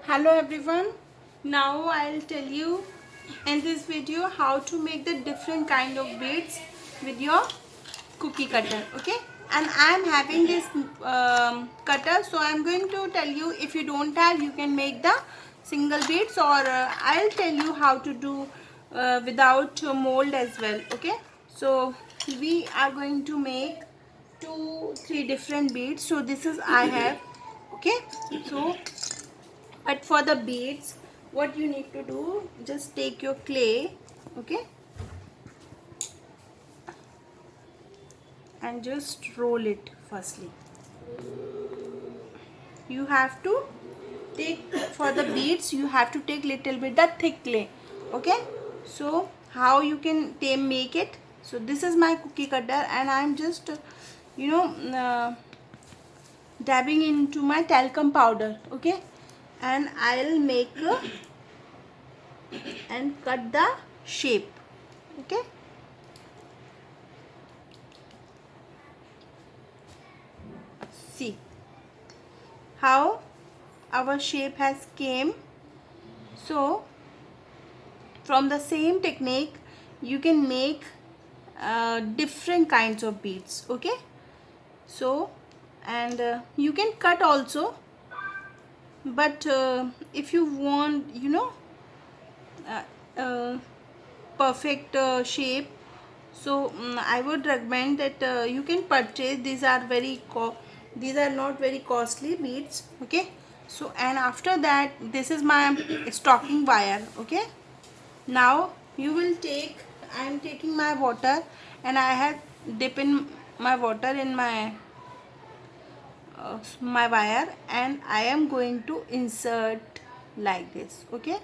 Hello everyone. Now I'll tell you in this video how to make the different kind of beads with your cookie cutter. Okay, and I'm having this cutter, so I'm going to tell you, if you don't have, you can make the single beads, or I'll tell you how to do without mold as well. Okay, so we are going to make 2-3 different beads. So this is I have. Okay, so but for the beads, what you need to do, just take your clay, okay, and just roll it firstly. You have to take, for the beads you have to take little bit the thick clay. Okay, so how you can make it. So this is my cookie cutter, and I'm just you know uh, dabbing into my talcum powder. Okay, and I'll make and cut the shape. Okay, see how our shape has came. So from the same technique you can make different kinds of beads. Okay, so and you can cut also, but if you want uh, uh, perfect shape, so I would recommend that you can purchase. These are these are not very costly beads. Okay, so and after that, this is my stocking wire. Okay, now you will take, I am taking my water, and I have dip in my water in my wire, and I am going to insert like this. Okay,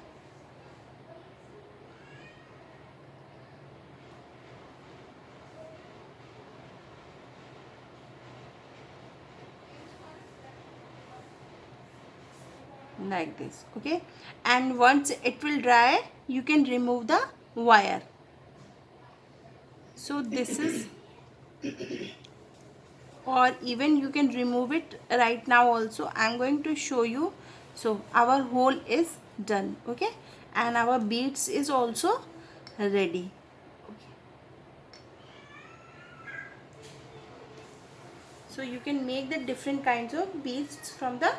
like this. Okay, and once it will dry, you can remove the wire. So this is, or even you can remove it right now also. I'm going to show you. So our hole is done. Okay, and our beads is also ready. So you can make the different kinds of beads from the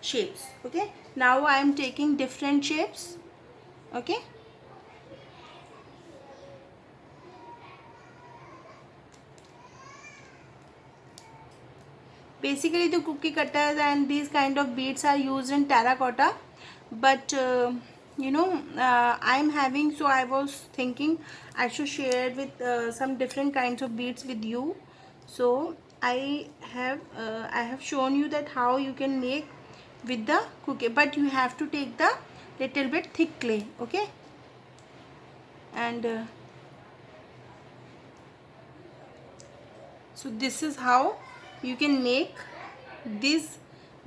shapes. Okay, now I am taking different shapes. Okay, basically the cookie cutters and these kind of beads are used in terracotta, but I am having, so I was thinking I should share with some different kinds of beads with you. So I have shown you that how you can make with the cookie, but you have to take the little bit thick clay. Okay, and so this is how you can make these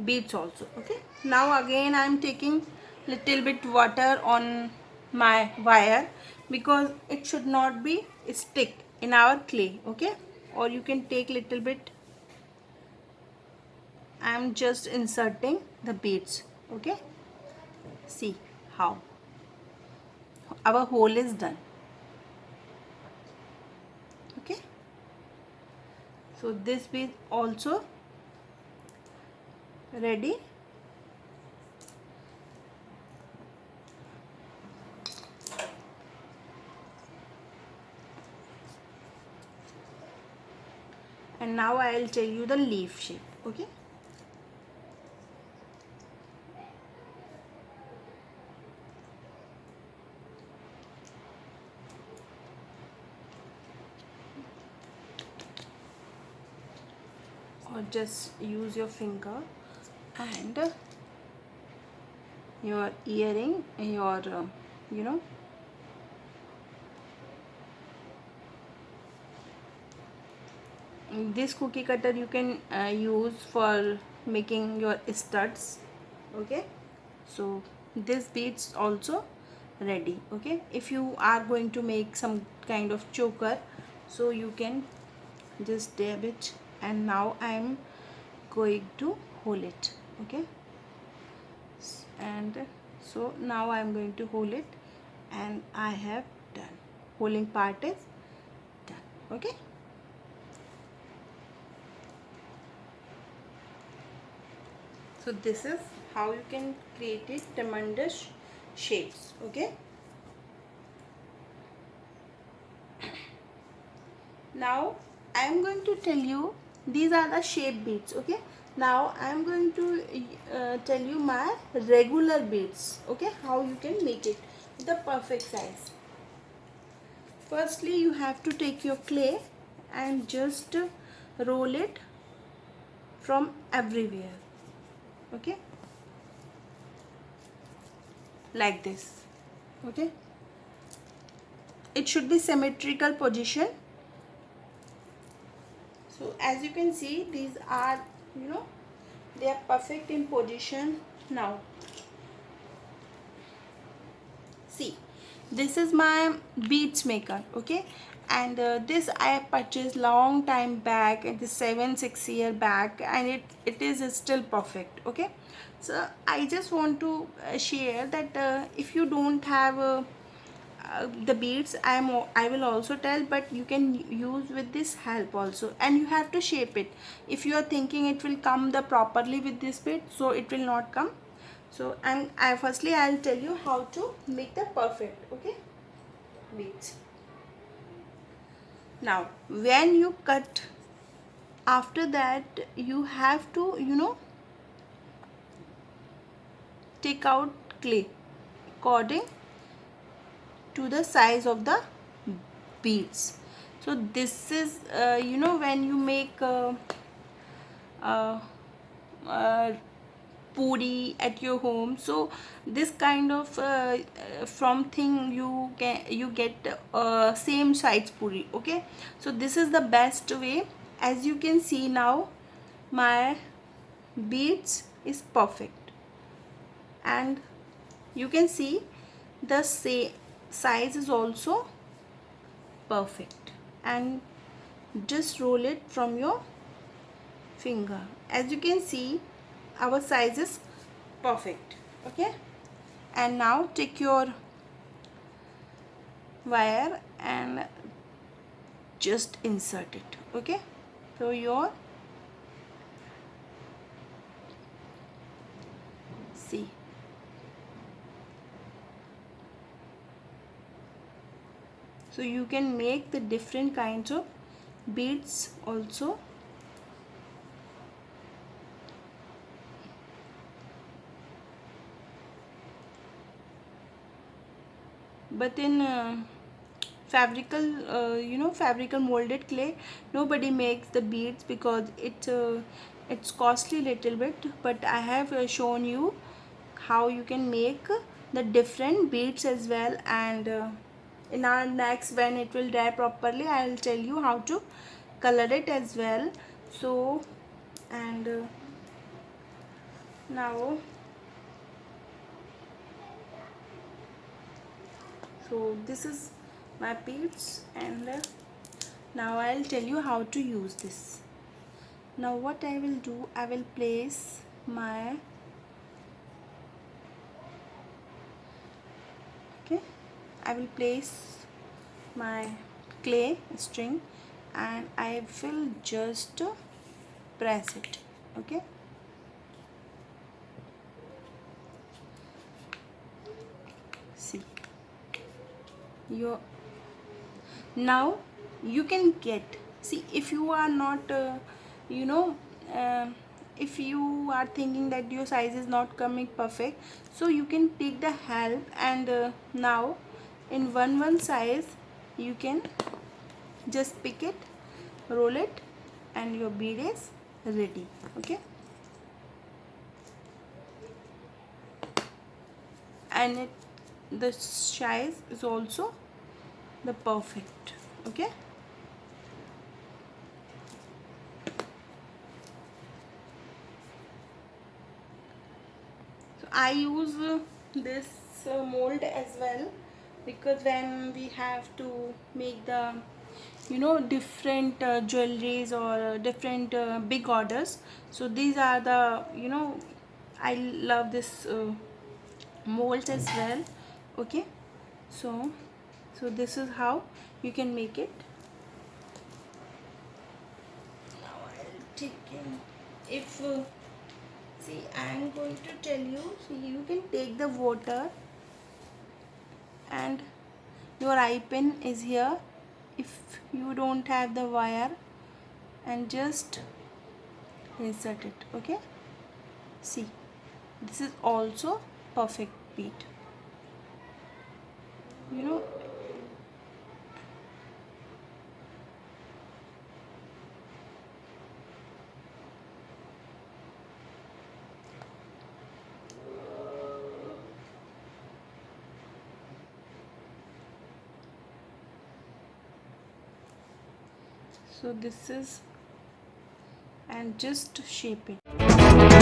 beads also. Okay, now again I am taking little bit water on my wire, because it should not be stick in our clay. Okay, or you can take little bit. I am just inserting the beads. Okay, see how our hole is done. Okay, so this bead also ready. And now I will tell you the leaf shape. Okay, or just use your finger and your earring, your you know this cookie cutter you can use for making your studs. Okay, so this beads also ready. Okay, if you are going to make some kind of choker, so you can just dab it, and now I am going to hold it. Okay, and so now I am going to hold it, and I have done. Holding part is done. Okay. So this is how you can create it tremendous shapes. Okay. Now I am going to tell you, these are the shape beads. Okay. Now I am going to tell you my regular beads. Okay, how you can make it the perfect size. Firstly, you have to take your clay and just roll it from everywhere. Okay, like this. Okay, it should be symmetrical position. So as you can see, these are, they are perfect in position. Now see, this is my beads maker. Okay, and this I purchased long time back, it is 7-6 year back, and it is still perfect. Okay, so I just want to share that if you don't have the beads, I will also tell, but you can use with this help also, and you have to shape it. If you are thinking it will come the properly with this bead, so it will not come. So firstly I'll tell you how to make the perfect, okay, beads. Now when you cut, after that you have to take out clay according to the size of the beads. So this is when you make uh, uh, puri at your home, so this kind of from thing you get same size puri. Okay, so this is the best way. As you can see now, my beads is perfect, and you can see the size is also perfect, and just roll it from your finger. As you can see, our size is perfect. Okay, and now take your wire and just insert it. Okay, so your see, so you can make the different kinds of beads also. But in fabrical molded clay, nobody makes the beads because it's costly little bit. But I have shown you how you can make the different beads as well, and in our next, when it will dry properly, I'll tell you how to color it as well. So, and now, so this is my beads, and now I'll tell you how to use this. Now what I will do, I will place my I will place my clay string, and I will just press it. Okay, see, your now you can get, see, if you are not you know uh, if you are thinking that your size is not coming perfect, so you can take the help, and now in one size you can just pick it, roll it, and your bead is ready. Okay, and the size is also the perfect. Okay, so I use this mold as well, because when we have to make the different jewelries or different big orders, so these are the I love this molds as well. Okay, so this is how you can make it. Now I'll take in, if see, I'm going to tell you, so you can take the water and your eye pin is here, if you don't have the wire, and just insert it. Okay, see, this is also perfect bead, you know. So this is, and just shape it.